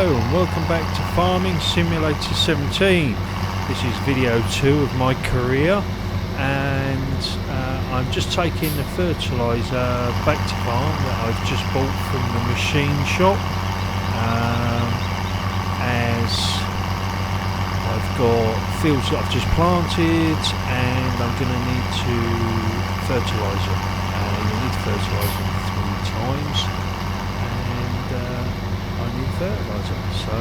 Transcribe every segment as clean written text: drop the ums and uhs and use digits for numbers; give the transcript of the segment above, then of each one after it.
Hello and welcome back to Farming Simulator 17. This is video 2 of my career, and I'm just taking the fertiliser back to farm that I've just bought from the machine shop, as I've got fields that I've just planted and I'm going to need to fertilise them. You need to fertilise them 3 times, and I need fertiliser. So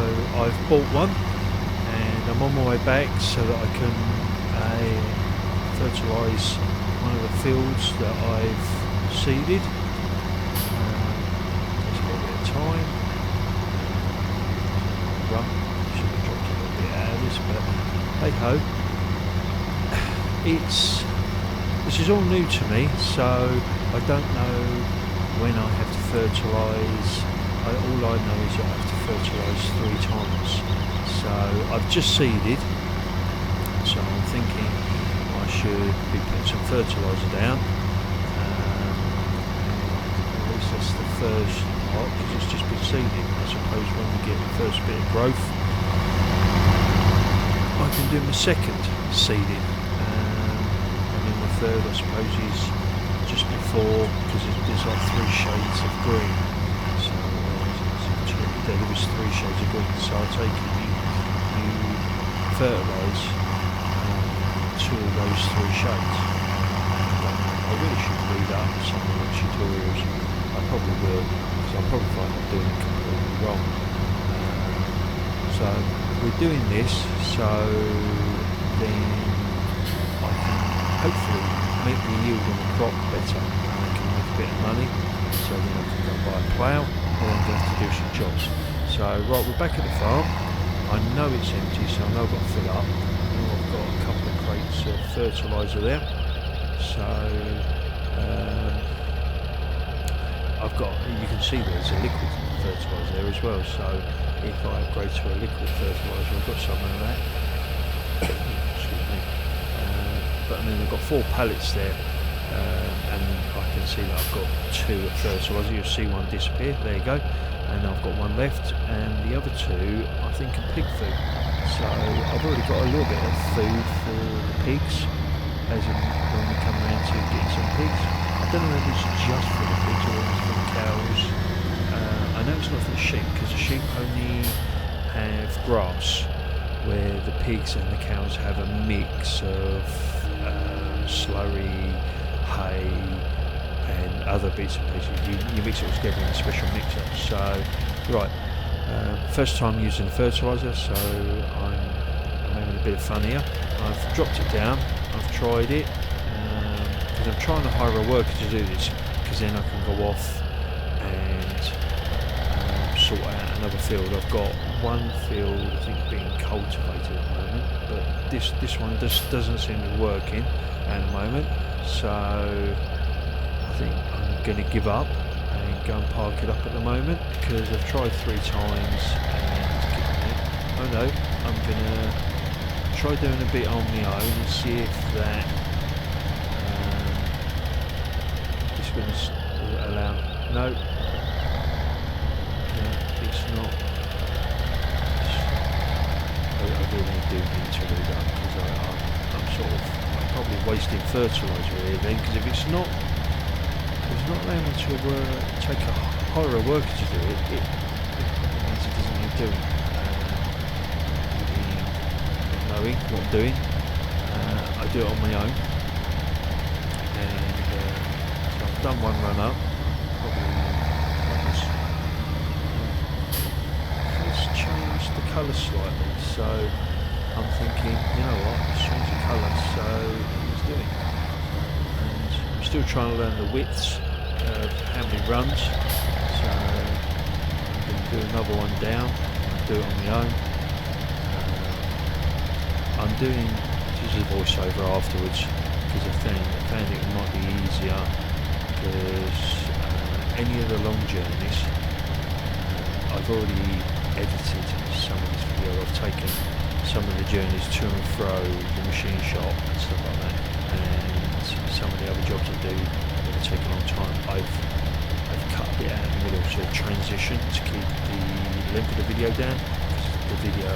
I've bought one and I'm on my way back so that I can fertilise one of the fields that I've seeded. Takes a little bit of time. Should have dropped a little bit out of this, but hey ho. This is all new to me, so I don't know when I have to fertilise. All I know is I have to fertilise 3 times. So I've just seeded, so I'm thinking I should be putting some fertiliser down. At least that's the first part, because it's just been seeded. I suppose when we get the first bit of growth, I can do my second seeding. And then the third, I suppose, is just before, because there's like 3 shades of green. So there was 3 shades of green. So I take it you fertilise 2 of those 3 shades. I really should read up some of the tutorials. I probably will, because I'll probably find I'm doing it completely wrong. So we're doing this so then I can hopefully make the yield on the crop better, and I can make a bit of money, so then I can go and buy a plough, or I'm going to have to do some jobs. So right, we're back at the farm. I know it's empty, so I know I've got to fill up. I've got a couple of crates of fertiliser there, so I've got, you can see there's a liquid fertiliser there as well, so if I upgrade to a liquid fertiliser, I've got some of that. Excuse me. But then I've got 4 pallets there, and I can see that I've got 2 of fertiliser. You'll see one disappear, there you go, and I've got 1 left, and the other 2 I think are pig food. So I've already got a little bit of food for the pigs, as in when we come around to get some pigs. I don't know if it's just for the pigs or it's for the cows. I know it's not for the sheep, because the sheep only have grass, where the pigs and the cows have a mix of slurry, hay and other bits and pieces. You mix it all together in a special mixer. So right, first time using fertiliser, so I'm having a bit of fun here. I've dropped it down, I've tried it, because I'm trying to hire a worker to do this, because then I can go off and sort out another field. I've got 1 field I think being cultivated at the moment, but this one just doesn't seem to be working at the moment, so I think I'm going to give up and go and park it up at the moment, because I've tried 3 times and oh no, I'm going to try doing a bit on my own and see if that is going to allow. No, it's not. I really do need to read up, because I'm probably wasting fertiliser here then, because if it's not allowing me to hire a worker to do it, it means it doesn't need doing. Knowing what I'm doing, I do it on my own, and so I've done 1 run up. The colour slightly, so I'm thinking, you know what, let's change the colour, so let's do it. And I'm still trying to learn the widths of how many runs, so I'm going to do another one down, I'll do it on my own. I'm doing, this is a voiceover afterwards, because I found it might be easier, because any of the long journeys, I've already edited some of this video. I've taken some of the journeys to and fro the machine shop and stuff like that, and some of the other jobs I do that take a long time, I've cut a bit out in the middle, so transition to keep the length of the video down. The video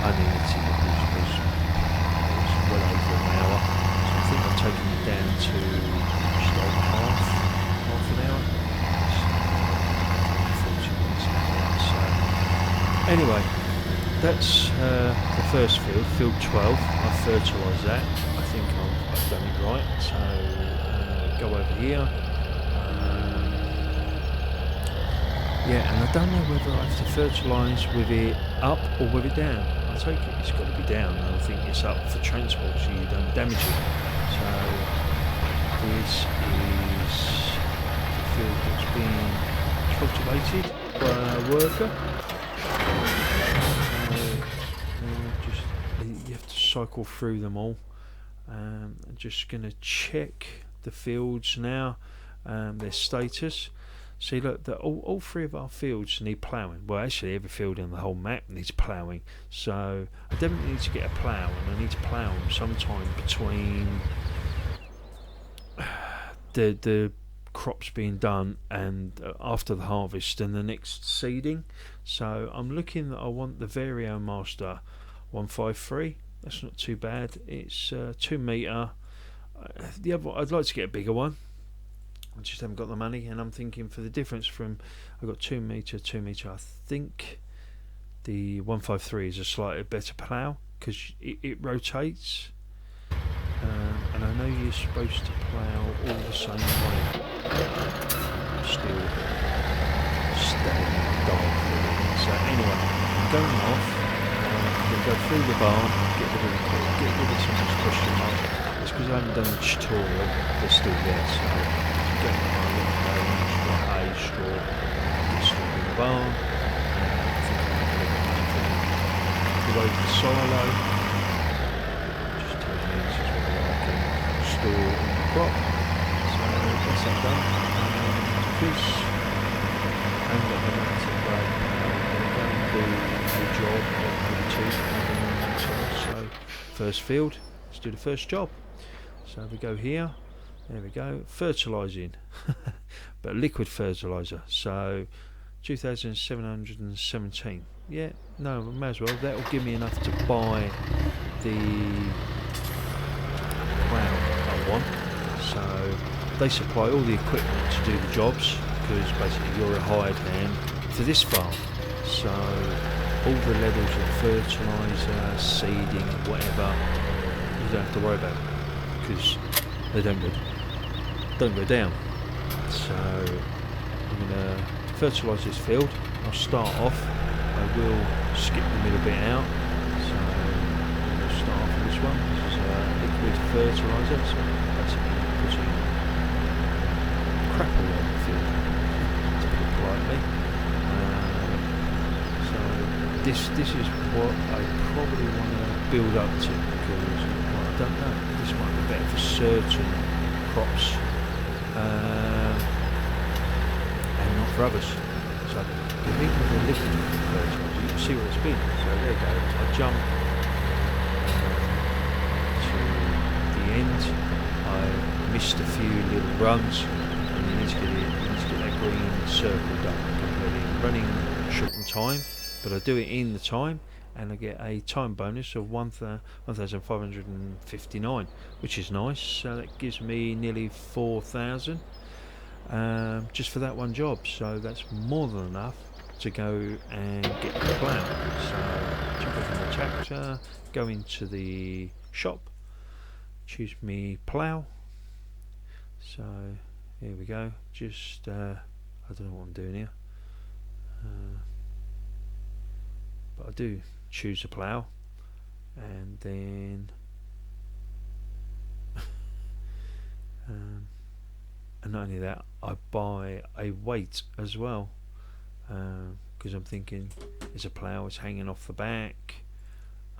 unedited was well over an hour, so I think I've taken it down to just over half an hour. It's 40 minutes now. So anyway, that's the first field, field 12. I fertilised that. I think I've done it right. So go over here. Yeah, and I don't know whether I have to fertilise with it up or with it down. I take it it's got to be down, and I think it's up for transport so you don't damage it. So this is the field that's being cultivated by a worker. You have to cycle through them all. I'm just going to check the fields now, their status. See, look, all three of our fields need ploughing. Well, actually, every field in the whole map needs ploughing. So I definitely need to get a plough, and I need to plough them sometime between the crops being done and after the harvest and the next seeding. So I'm looking that I want the Vario Master 153. That's not too bad. It's 2 metre. The other, I'd like to get a bigger one. I just haven't got the money, and I'm thinking for the difference from I've got 2 metre, 2 metre. I think the 153 is a slightly better plough because it rotates, and I know you're supposed to plough all the same way. Still staying dark. So anyway, I'm going off. I'm going to go through the barn, get rid of someone's question mark. It's because I haven't done the tutorial. They're still there, so. Get the barn, hay, straw, get stored in the barn. I think I'm going to go away the silo. Just tells me this is what I can store in the crop. So that's that done. Because I'm going to go and do the job of the 2. So first field, let's do the first job. So we go here. There we go, fertilising, but liquid fertiliser, so 2,717. Yeah, no, may as well. That'll give me enough to buy the plough I want. So they supply all the equipment to do the jobs, because basically you're a hired hand for this farm. So all the levels of fertiliser, seeding, whatever, you don't have to worry about, because they don't go down. So I'm going to fertilise this field. I'll start off. I will skip the middle bit out. So I'm going to start off with this one. This is a liquid fertiliser. So basically putting crap all over the field, to put it politely. So this is what I probably want to build up to, because I don't know. This might be better for certain crops. And not for others. So the thing with the liquid fertiliser, you can see where it's been. So there you go. I jump to the end. I missed a few little runs, and you need to get that green circle done completely. Running short in time, but I do it in the time, and I get a time bonus of 1,559, which is nice. So that gives me nearly 4,000 just for that one job. So that's more than enough to go and get the plough. So jump off on the tractor, go into the shop, choose me plough. So here we go. Just I don't know what I'm doing here, but I do choose a plough, and then and not only that, I buy a weight as well, because I'm thinking it's a plough, it's hanging off the back,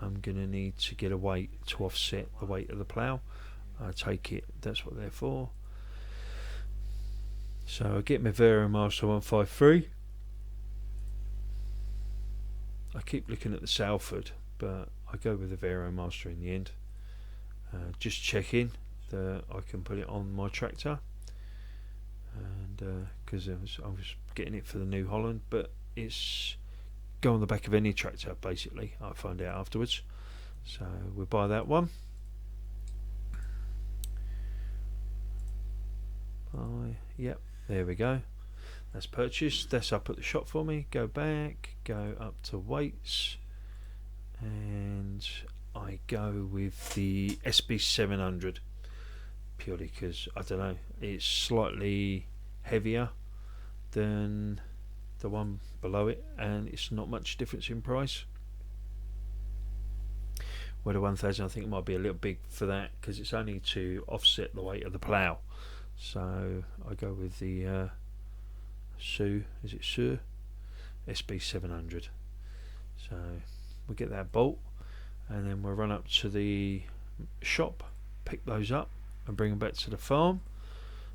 I'm going to need to get a weight to offset the weight of the plough. I take it, that's what they're for. So I get my Vario Master 153. I keep looking at the Salford, but I go with the Vario Master in the end. Just checking that I can put it on my tractor, and because I was getting it for the New Holland, but it's go on the back of any tractor, basically. I find out afterwards. So we'll buy that one. Yep, there we go. That's purchased. That's up at the shop for me. Go back, go up to weights, and I go with the SB700 purely because I don't know, it's slightly heavier than the one below it, and it's not much difference in price. Where the 1000, I think it might be a little big for that because it's only to offset the weight of the plough. So I go with the SU SB700. So we'll get that bolt, and then we'll run up to the shop, pick those up, and bring them back to the farm.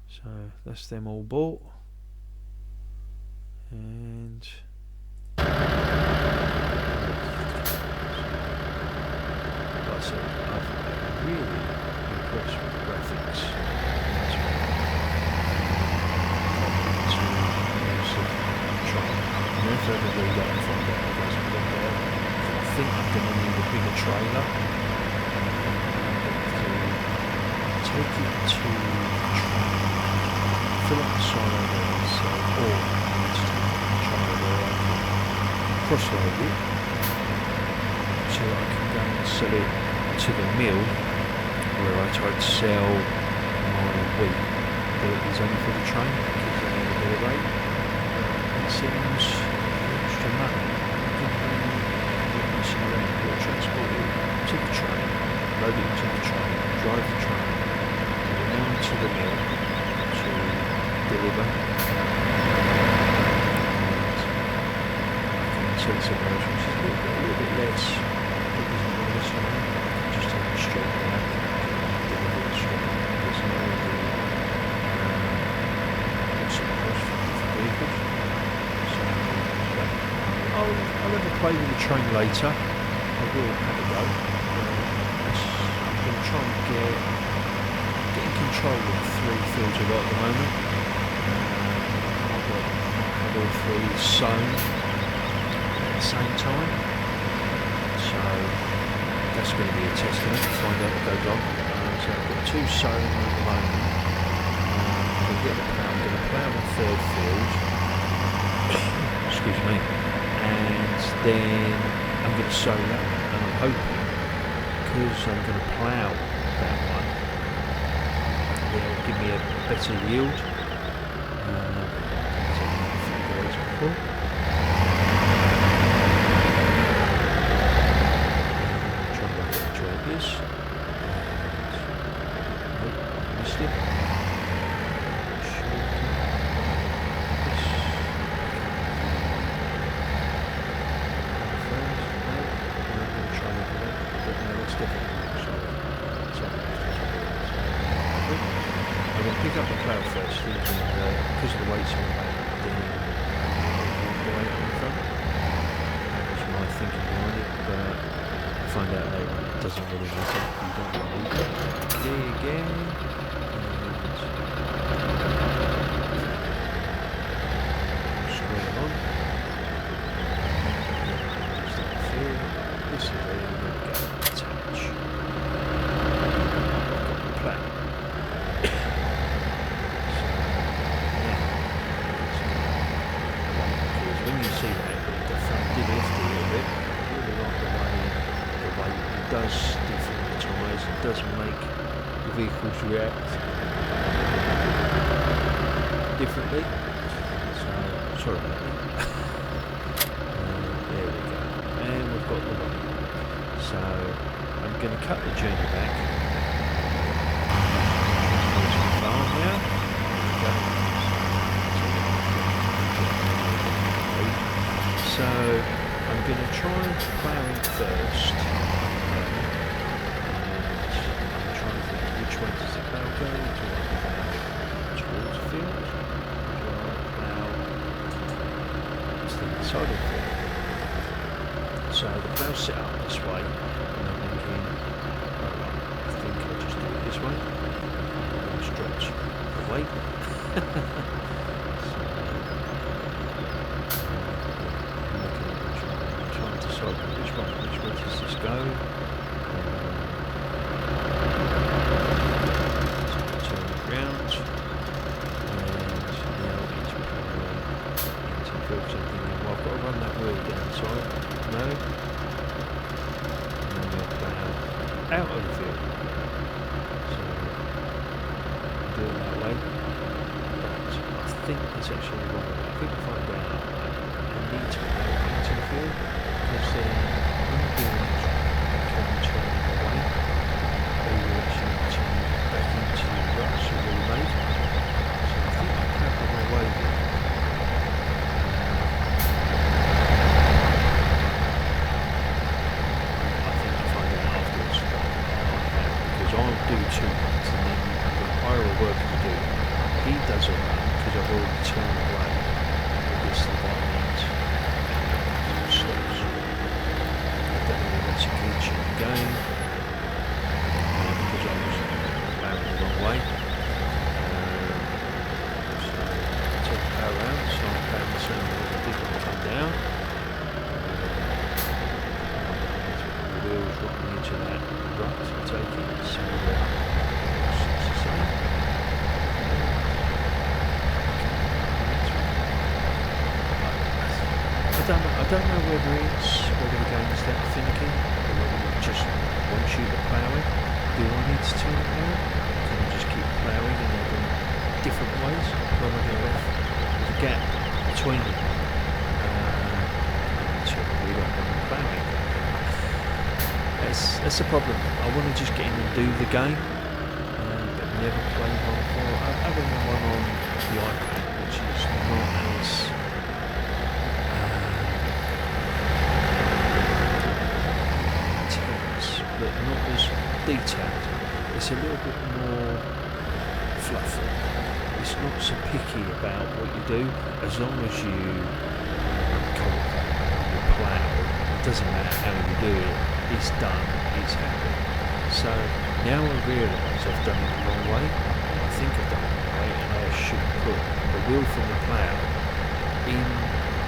So that's them all bought. And like I said, I'm really impressed with the graphics. And if I ever read out and find out how guys can get there, I think I'm going to need a bigger trailer. Take it to fill up the silo there, so, or just take the trailer where I can cross-load it so that I can go and sell it to the mill where I try to sell my wheat that is only for the train because they have a bit of rate. It seems extra money. You'll transport it to the train, load it to the train, drive the train, get it down to the mill to deliver. And I can sell somewhere else which is a little bit less because of all this money. Just take it straight back, deliver it straight back. There's no what's it cost for different vehicles. So I'll have a play with the train later. I will have a go. I'm going to try and get in control of 3 fields I've got at the moment. I've got all 3 sown at the same time. So that's going to be a test for me to find out what goes on. So I've got 2 sown at the moment. I'm going to get the plough. I'm going to plough the 3rd field. Excuse me. And then I'm going to sow that, and I'm hoping, because I'm going to plough that one, it'll give me a better yield. As I've done a few days before. Try and work out which way it is. Nope, missed it. I'm going to pick up the plough first, thinking because of the weight's on the back, then the weight on the front. That was my thinking behind it, but I find out later it doesn't really matter. You don't really need it. There again. And screw it on. Start the field. This is where you're going to go. Attach. Got the plough. When you see that, the front did lift a little bit. I really like the way it does stiffen the tyres, it does make the vehicles react differently. So, sorry about that. There we go. And we've got the weight. So, I'm going to cut the journey back. There's my farm now. There we go. So I'm going to try ploughing first, and I'm trying to think which way does the plough go. Do I plough towards the field? Do I plough to the side of the field? So the plough's set up this way, and I'm thinking, I think I'll just do it this way, and stretch the weight. and then we'll plough out of the field. So do it that way. But I think it's actually the wrong way. I think if I find out I need to plough into the field because when you do it, can turn away, or you actually turn back into the ruts you've already made. So I think I ploughed the wrong way here. I'll do 2 runs and then I'm going to hire a worker to do it. He does a run because I've already turned away with this environment stops. I don't know if that's a glitch in the game because I was ploughing the wrong way. So I take the power out, so I'm ploughing the same way as I did when I come down. The wheels rocking into that rut, I take it. So I don't know whether the game is that finicky or whether it just wants you to plough it. Do I need to turn it down? Can I just keep ploughing and they're doing different ways? Or am I going left with a gap between them? So we don't want to ploughing. That's the problem. I want to just get in and do the game, but never play one before. I've been one on the iPad, which is not as but not as detailed. It's a little bit more fluffy. It's not so picky about what you do, as long as you plough. It doesn't matter how you do it. It's done. It's happened. So now I realise I've done it the wrong way. I think I've done it the wrong way, and I should put the wheel from the plough in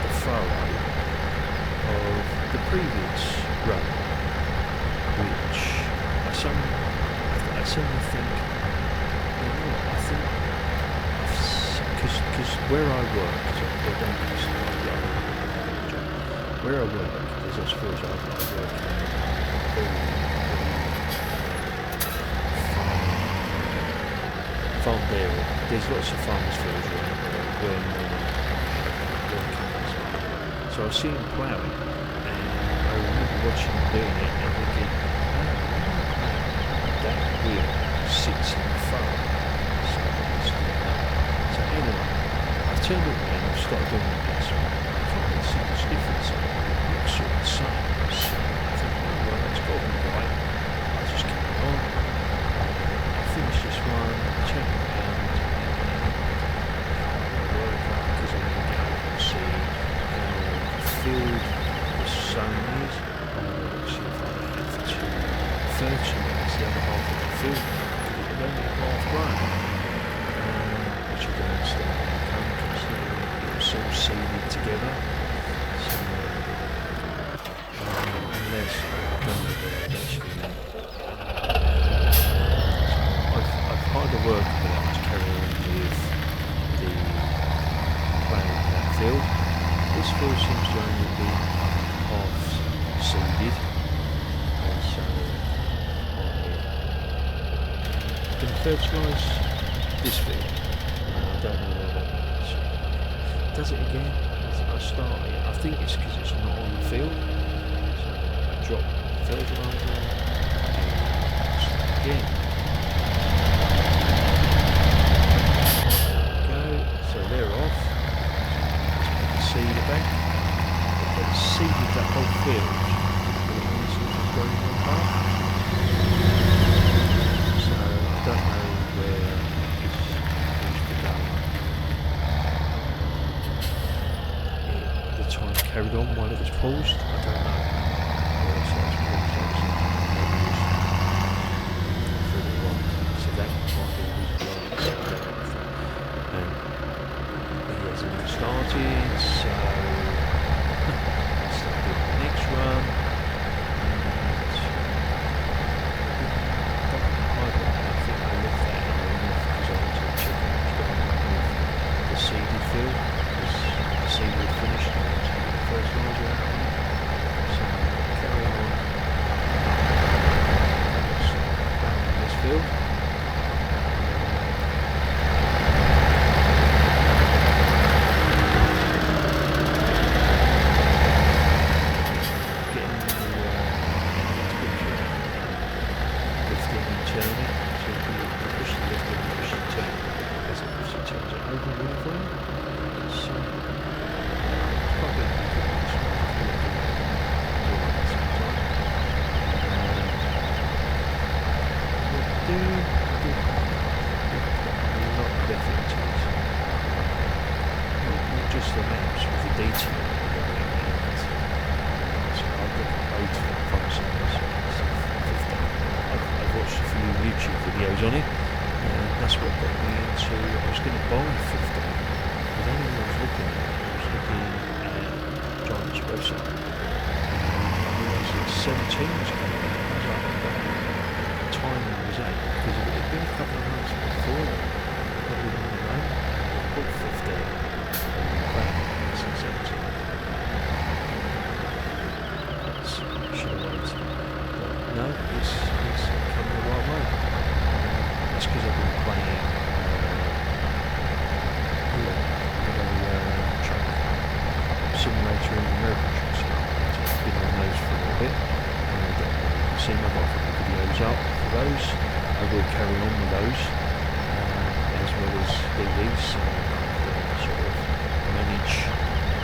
the furrow of the previous run. Which I suddenly think, you know what, I think, because where I work, where I work, there's those fields I work in farm dairy. There's lots of farmers' fields around where so I see him ploughing, and I remember watching him doing it and thinking, that wheel sits in the furrow. So anyway, I've turned it around, I've started doing it this way. I can't really see much difference. It looks sort of the same. So I think, oh well, that's got to be right. I'll just keep it on. I'll finish this one, turn it around, and work out because I'm going to get over and see how filled the zone is. Let's see if I have to fertilise the other half of the field. It would only half grown, which are going to start considering it was all seeded together. So, unless I've done it actually. I've hired a worker that to carry on with the playing that field. This field seems to only be half seeded, and so I can fertilise this field. I don't know where that is. Does it again? I start it. I think it's because it's not on the field. So I drop fertiliser and start again. So they're off. Seed it back. They've seeded that whole field. So I don't know where this is to go. The time carried on while it was paused. I don't know. So that might be the reason why started, so let's start doing the next run. I think I left that because I wanted to check out what's going on with the seeded field, because the seed had finished and I was the first one. So the maps with the detail. So I've got loads of functions. I've watched a few YouTube videos on it, and that's what got me into. I was going to buy 15. But then when I was looking at it, I was looking at Giant's website. And I realised that 17 was coming out. I was like, what timing was that? Because it had been a couple of months before that. Probably on the road. I bought 15. No, it's coming the right way. That's because I've been playing truck simulator in American Truck Simulator. I've been on those for a little bit, and you can see my videos up for those. I will carry on with those, as well as do these, sort of manage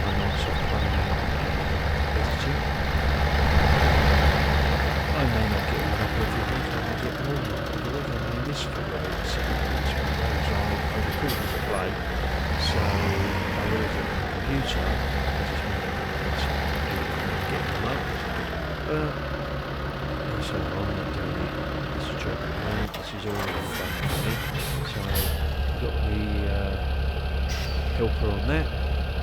my nights of playing and editing. I may not get all that every week, I may get more than every week. I mean, this couple of weeks, it's one of those I record as I play, so I always have a computer, I just want to get them up. So I'm not doing it, it's a job at the moment, this is all fun for me. So I've got the helper on that,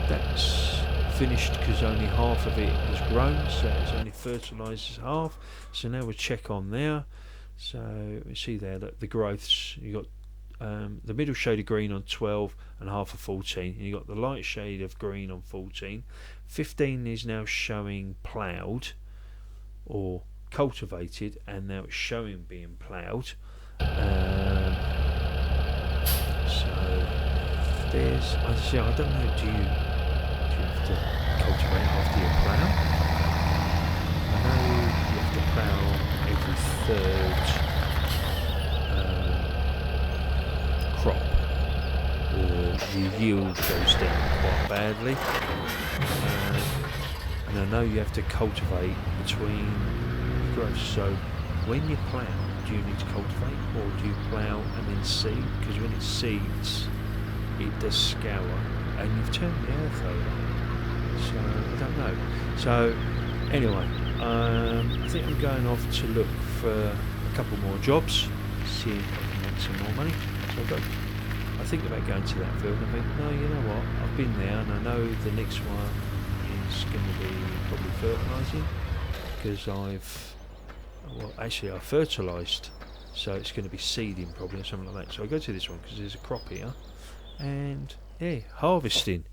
that's finished because only half of it has grown, so it's only fertilises half. So now we'll check on there. So we see there that the growths, you got the middle shade of green on 12 and half of 14, and you got the light shade of green on 14. 15 is now showing ploughed or cultivated, and now it's showing being ploughed. So there's, I don't know, do you have to cultivate after you plough? I know you have to plough every third crop, or the yield goes down quite badly. And I know you have to cultivate between growths. So when you plough, do you need to cultivate, or do you plough and then seed? Because when it seeds, it does scour, and you've turned the earth over. So I don't know. So anyway, I think I'm going off to look for a couple more jobs, see if I can make some more money. So I think about going to that field, and I think, no, you know what, I've been there, and I know the next one is going to be probably fertilising, because I fertilised, so it's going to be seeding probably or something like that. So I go to this one because there's a crop here, and yeah, harvesting,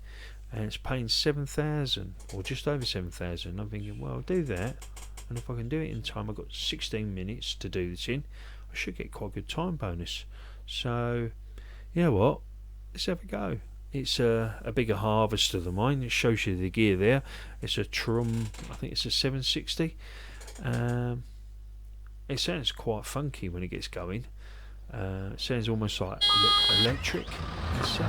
and it's paying 7,000 or just over 7,000. I'm thinking, well, I'll do that, and if I can do it in time, I've got 16 minutes to do this in, I should get quite a good time bonus. So you know what, let's have a go. It's a bigger harvester than mine. It shows you the gear there. It's a Trum, I think it's a 760. It sounds quite funky when it gets going. It sounds almost like electric as such. So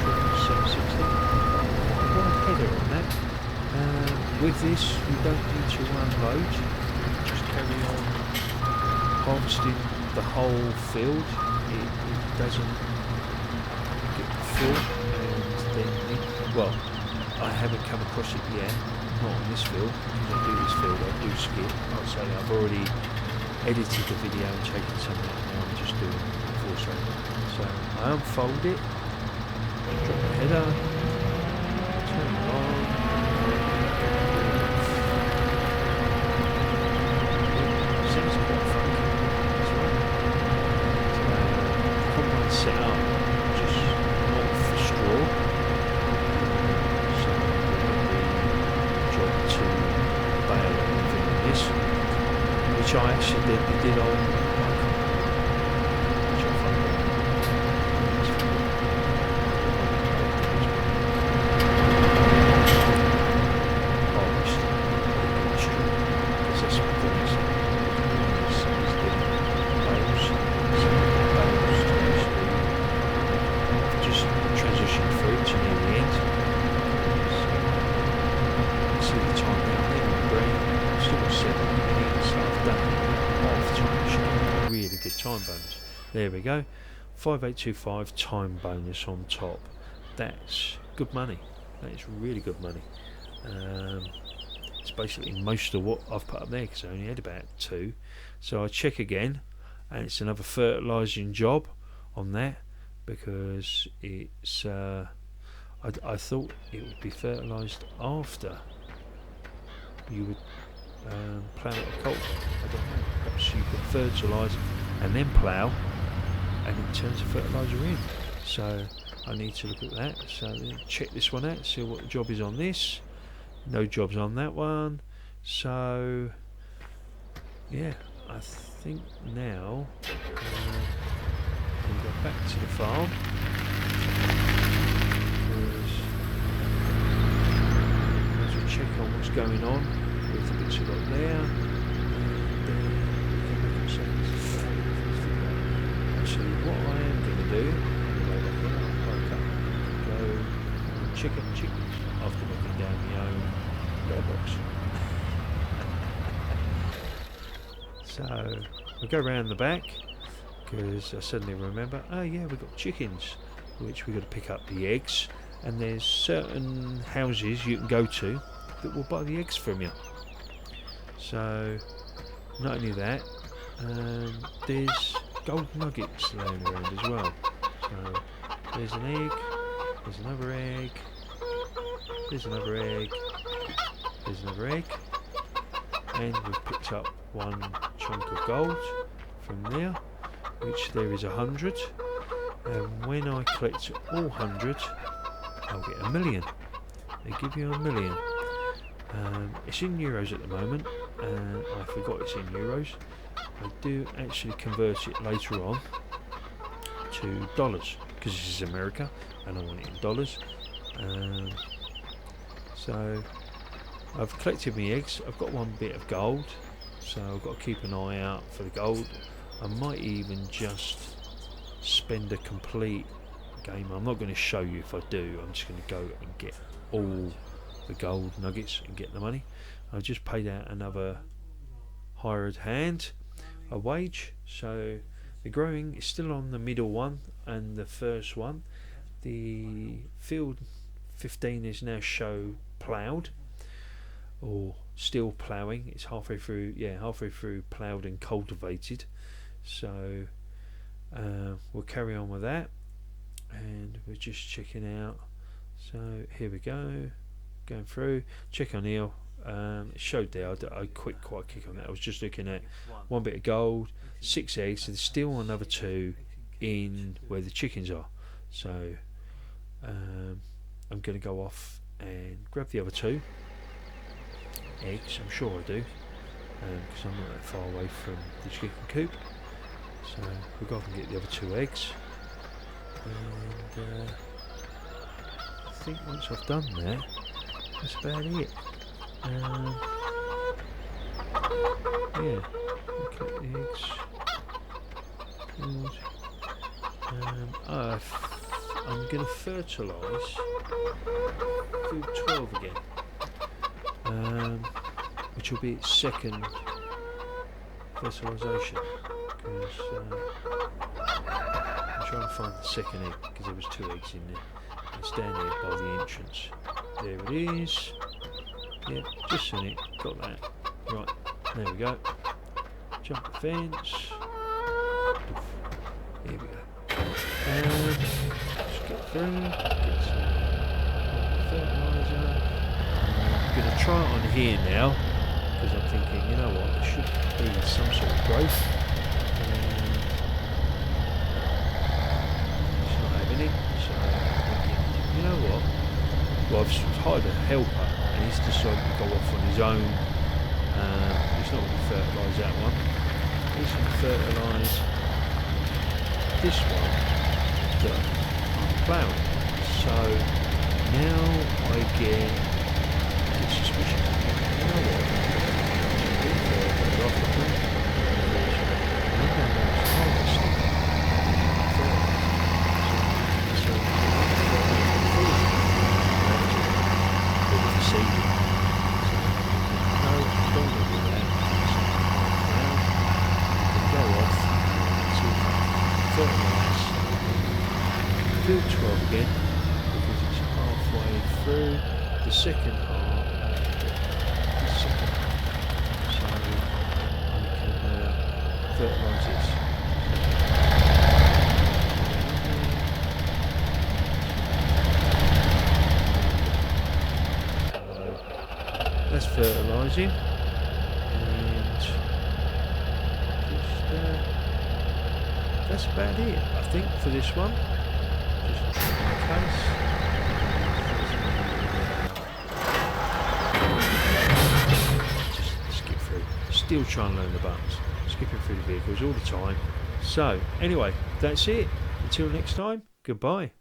Trum 760. One header on that. With this, you don't need to unload. Just carry on harvesting the whole field. It doesn't get full, and then well, I haven't come across it yet, not on this field. Because I do this field, I do skip. I'll say I've already edited the video and taken some of it, now I'm just doing voiceover. So I unfold it, drop the header, turn it on. Sounds quite funky. Set up just not for straw, so the job to bale everything on this, which I accidentally did on which I found harvest because that's what the next transition through to near the end. So, see the time down there on the green, still got 7 minutes, so I've done half time, should have a really good time bonus. There we go, 5825 time bonus on top. That's good money. That is really good money. It's basically most of what I've put up there because I only had about 2. So I check again, and it's another fertilising job on that because it's. I thought it would be fertilised after you would plough it or cold. I don't know. Perhaps you could fertilise and then plough, and it turns the fertiliser in. So I need to look at that. So check this one out, see what the job is on this. No jobs on that one. So yeah, I think now I'm going to go back to the farm. As we check on what's going on with the bits we've got there, and actually what I am going to do, go and check up chickens after looking down my own letterbox. So we go round the back because I suddenly remember, oh yeah, we've got chickens, which we've got to pick up the eggs, and there's certain houses you can go to that will buy the eggs from you. So not only that, there's gold nuggets laying around as well. So there's an egg, there's another egg, there's another egg, there's another egg, and we've picked up one chunk of gold from there, which there is 100. And when I collect all 100, I'll get 1 million. They give you 1 million. It's in euros at the moment, and I forgot it's in euros. I do actually convert it later on to dollars because this is America and I want it in dollars. So I've collected my eggs. I've got one bit of gold, so I've got to keep an eye out for the gold. I might even just spend a complete game. I'm not going to show you if I do. I'm just going to go and get all the gold nuggets and get the money. I've just paid out another hired hand a wage, so the growing is still on the middle one and the first one. The field 15 is now show ploughed or still ploughing. It's halfway through ploughed and cultivated, so we'll carry on with that, and we're just checking out. So here we go, going through, check on here. It showed there, I quit quite quick on that. I was just looking at one bit of gold, 6 eggs, so there's still another 2 in where the chickens are. So I'm going to go off and grab the other 2 eggs. I'm sure I do, because I'm not that far away from the chicken coop. So we'll go off and get the other 2 eggs, and I think once I've done that, that's about it. Yeah, look at the eggs. I'm going to fertilise food 12 again, which will be its second fertilisation, because I'm trying to find the second egg because there was 2 eggs in there. It's down here by the entrance. There it is. Yeah, just seen it. Got that. Right, there we go. Jump the fence. Here we go. Just get through. Get some fertiliser. I'm going to try it on here now, because I'm thinking, you know what, there should be some sort of growth. It's not having it, so I'm thinking, you know what? Well, I've hired a helper, and he's decided to go off on his own. He's not going to fertilise that one. He's going to fertilise this one that I'm ploughing. So now I get suspicious. You know what? Fertilise do 12 again because it's halfway through the second half. So I can fertilise this. That's fertilising, and just that's about it, I think, for this one. Just in case. Just skip through. Still trying to learn the buttons. Skipping through the vehicles all the time. So, anyway, that's it. Until next time, goodbye.